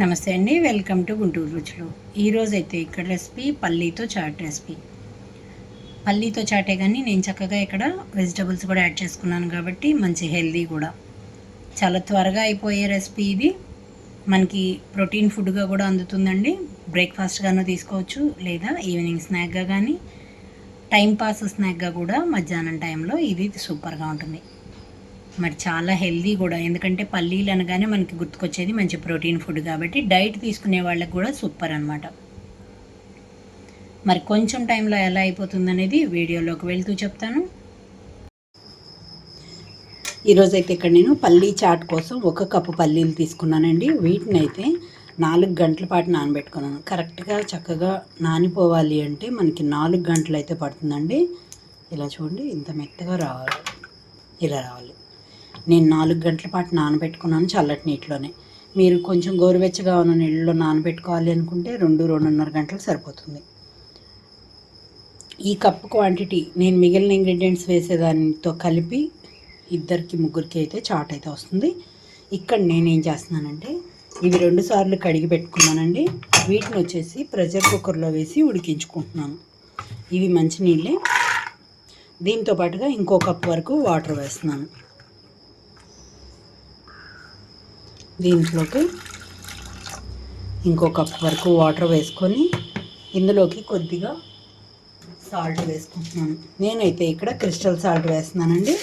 నమస్తే అండి, welcome to Guntur రుచులు. ఈరోజైతే ఇక్కడ రెసిపీ పల్లీతో చాట్ రెసిపీ. పల్లీతో చాటే కానీ నేను చక్కగా ఇక్కడ వెజిటబుల్స్ కూడా యాడ్ చేసుకున్నాను కాబట్టి మంచి హెల్దీ కూడా. చాలా త్వరగా అయిపోయే రెసిపీ ఇది. మనకి ప్రోటీన్ ఫుడ్గా కూడా అందుతుందండి. బ్రేక్ఫాస్ట్గానూ తీసుకోవచ్చు, లేదా ఈవినింగ్ స్నాక్గా కానీ, టైంపాస్ స్నాక్గా కూడా మధ్యాహ్నం టైంలో ఇది సూపర్గా ఉంటుంది. మరి చాలా హెల్దీ కూడా, ఎందుకంటే పల్లీలు అనగానే మనకి గుర్తుకొచ్చేది మంచి ప్రోటీన్ ఫుడ్ కాబట్టి డైట్ తీసుకునే వాళ్ళకి కూడా సూపర్ అనమాట. మరి కొంచెం టైంలో ఎలా అయిపోతుంది అనేది వీడియోలోకి వెళ్తూ చెప్తాను. ఈరోజైతే ఇక్కడ నేను పల్లీ చాట్ కోసం 1 కప్పు పల్లీలు తీసుకున్నానండి. వీటిని అయితే 4 గంటల పాటు నానబెట్టుకున్నాను. కరెక్ట్గా చక్కగా నానిపోవాలి అంటే మనకి 4 గంటలు అయితే పడుతుందండి. ఇలా చూడండి, ఇంత మెత్తగా రావాలి, ఇలా రావాలి. నేను 4 గంటల పాటు నానబెట్టుకున్నాను చల్లటి నీటిలోనే. మీరు కొంచెం గోరువెచ్చగా ఉన్న నీళ్ళలో నానబెట్టుకోవాలి అనుకుంటే 2-2.5 గంటలు సరిపోతుంది. ఈ కప్పు క్వాంటిటీ నేను మిగిలిన ఇంగ్రీడియంట్స్ వేసేదానితో కలిపి 2-3 అయితే చాట్ అయితే వస్తుంది. ఇక్కడ నేనేం చేస్తున్నానంటే ఇవి 2 సార్లు కడిగి పెట్టుకున్నానండి. వీటిని వచ్చేసి ప్రెషర్ కుక్కర్లో వేసి ఉడికించుకుంటున్నాను. ఇవి మంచినీళ్ళే. దీంతో పాటుగా ఇంకో కప్పు వరకు వాటర్ వేస్తున్నాను. దీంట్లోకి ఇంకో కప్ వరకు వాటర్ వేసుకొని ఇందులోకి కొద్దిగా సాల్ట్ వేసుకుంటున్నాను. నేనైతే ఇక్కడ క్రిస్టల్ సాల్ట్ వేస్తున్నానండి.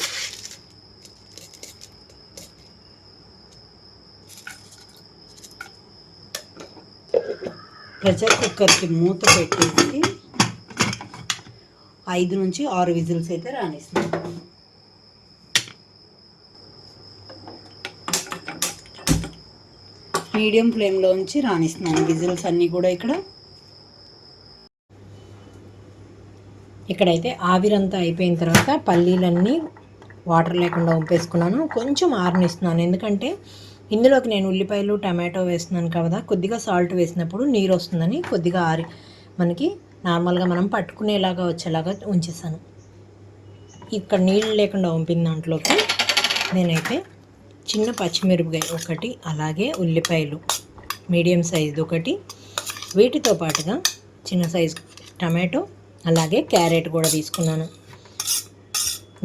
ప్రెషర్ కుక్కర్కి మూత పెట్టేసి 5-6 విజిల్స్ అయితే రానిస్తున్నాను. మీడియం ఫ్లేమ్లో ఉంచి రానిస్తున్నాను విజిల్స్ అన్నీ కూడా. ఇక్కడైతే ఆవిరంతా అయిపోయిన తర్వాత పల్లీలన్నీ వాటర్ లేకుండా వంపేసుకున్నాను. కొంచెం ఆరనిస్తున్నాను, ఎందుకంటే ఇందులోకి నేను ఉల్లిపాయలు టమాటో వేస్తున్నాను కదా, కొద్దిగా సాల్ట్ వేసినప్పుడు నీరు వస్తుందని కొద్దిగా మనకి నార్మల్గా మనం పట్టుకునేలాగా వచ్చేలాగా ఉంచేసాను. ఇక్కడ నీళ్ళు లేకుండా వంపిన దాంట్లోకి నేనైతే చిన్న పచ్చిమిరపకాయ ఒకటి, అలాగే ఉల్లిపాయలు మీడియం సైజు ఒకటి, వీటితో పాటుగా చిన్న సైజు టమాటో, అలాగే క్యారెట్ కూడా తీసుకున్నాను.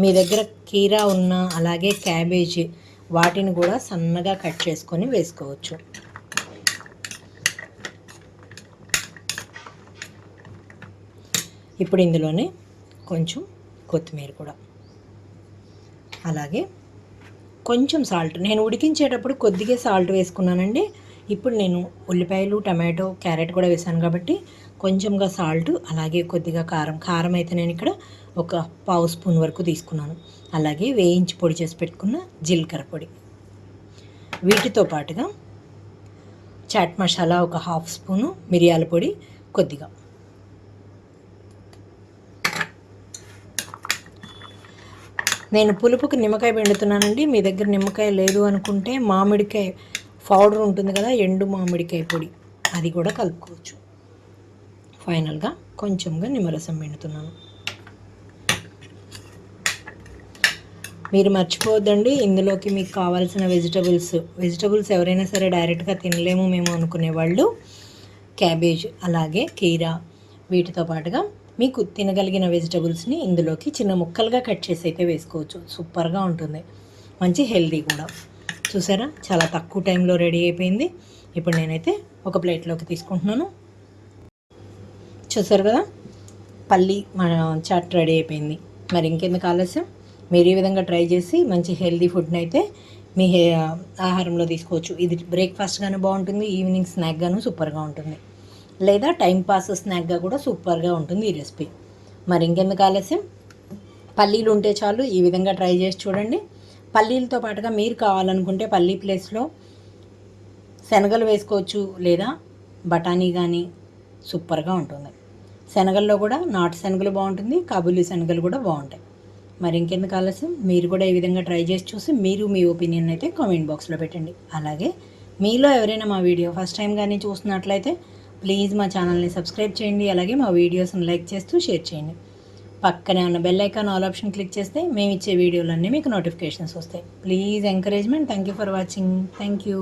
మీ దగ్గర కీరా ఉన్న అలాగే క్యాబేజీ వాటిని కూడా సన్నగా కట్ చేసుకొని వేసుకోవచ్చు. ఇప్పుడు ఇందులోనే కొంచెం కొత్తిమీర కూడా, అలాగే కొంచెం సాల్ట్. నేను ఉడికించేటప్పుడు కొద్దిగా సాల్ట్ వేసుకున్నానండి. ఇప్పుడు నేను ఉల్లిపాయలు టమాటో క్యారెట్ కూడా వేసాను కాబట్టి కొంచెంగా సాల్ట్, అలాగే కొద్దిగా కారం అయితే నేను ఇక్కడ 1/2 స్పూన్ వరకు తీసుకున్నాను. అలాగే వేయించి పొడి చేసి పెట్టుకున్న జీలకర్ర పొడి, వీటితో పాటుగా చాట్ మసాలా 1/2 స్పూను, మిరియాల పొడి కొద్దిగా. నేను పులుపుకి నిమ్మకాయ పిండుతున్నానండి. మీ దగ్గర నిమ్మకాయ లేదు అనుకుంటే మామిడికాయ పౌడర్ ఉంటుంది కదా, ఎండు మామిడికాయ పొడి, అది కూడా కలుపుకోవచ్చు. ఫైనల్గా కొంచెంగా నిమ్మరసం పిండుతున్నాను. మీరు మర్చిపోవద్దండి, ఇందులోకి మీకు కావాల్సిన వెజిటబుల్స్ ఎవరైనా సరే డైరెక్ట్గా తినలేము మేము అనుకునే వాళ్ళు క్యాబేజ్, అలాగే కీరా, వీటితో పాటుగా మీకు తినగలిగిన వెజిటబుల్స్ని ఇందులోకి చిన్న ముక్కలుగా కట్ చేసి అయితే వేసుకోవచ్చు. సూపర్గా ఉంటుంది, మంచి హెల్దీ కూడా. చూసారా, చాలా తక్కువ టైంలో రెడీ అయిపోయింది. ఇప్పుడు నేనైతే ఒక ప్లేట్లోకి తీసుకుంటున్నాను. చూసారు కదా, పల్లీ మన చాట్ రెడీ అయిపోయింది. మరి ఇంకెందుకు ఆలస్యం, మీరు ఈ విధంగా ట్రై చేసి మంచి హెల్దీ ఫుడ్ని అయితే మీ ఆహారంలో తీసుకోవచ్చు. ఇది బ్రేక్ఫాస్ట్గాను బాగుంటుంది, ఈవినింగ్ స్నాక్గాను సూపర్గా ఉంటుంది, లేదా టైంపాస్ స్నాక్గా కూడా సూపర్గా ఉంటుంది ఈ రెసిపీ. మరి ఇంకెందుకు ఆలస్యం, పల్లీలు ఉంటే చాలు, ఈ విధంగా ట్రై చేసి చూడండి. పల్లీలతో పాటుగా మీరు కావాలనుకుంటే పల్లీ ప్లేస్లో శనగలు వేసుకోవచ్చు, లేదా బఠానీ కానీ సూపర్గా ఉంటుంది. శనగల్లో కూడా నాటు శనగలు బాగుంటుంది, కాబూలీ శనగలు కూడా బాగుంటాయి. మరి ఇంకెందుకు ఆలస్యం, మీరు కూడా ఈ విధంగా ట్రై చేసి చూసి మీరు మీ ఒపీనియన్ అయితే కామెంట్ బాక్స్లో పెట్టండి. అలాగే మీలో ఎవరైనా మా వీడియో ఫస్ట్ టైం కానీ చూస్తున్నట్లయితే ప్లీజ్ మా ఛానల్ని సబ్స్క్రైబ్ చేయండి. అలాగే మా వీడియోస్ని లైక్ చేస్తూ షేర్ చేయండి. పక్కనే ఉన్న bell icon all option click చేస్తే మేము ఇచ్చే వీడియోలన్నీ మీకు నోటిఫికేషన్స్ వస్తాయి. Please encouragement. Thank you for watching. Thank you.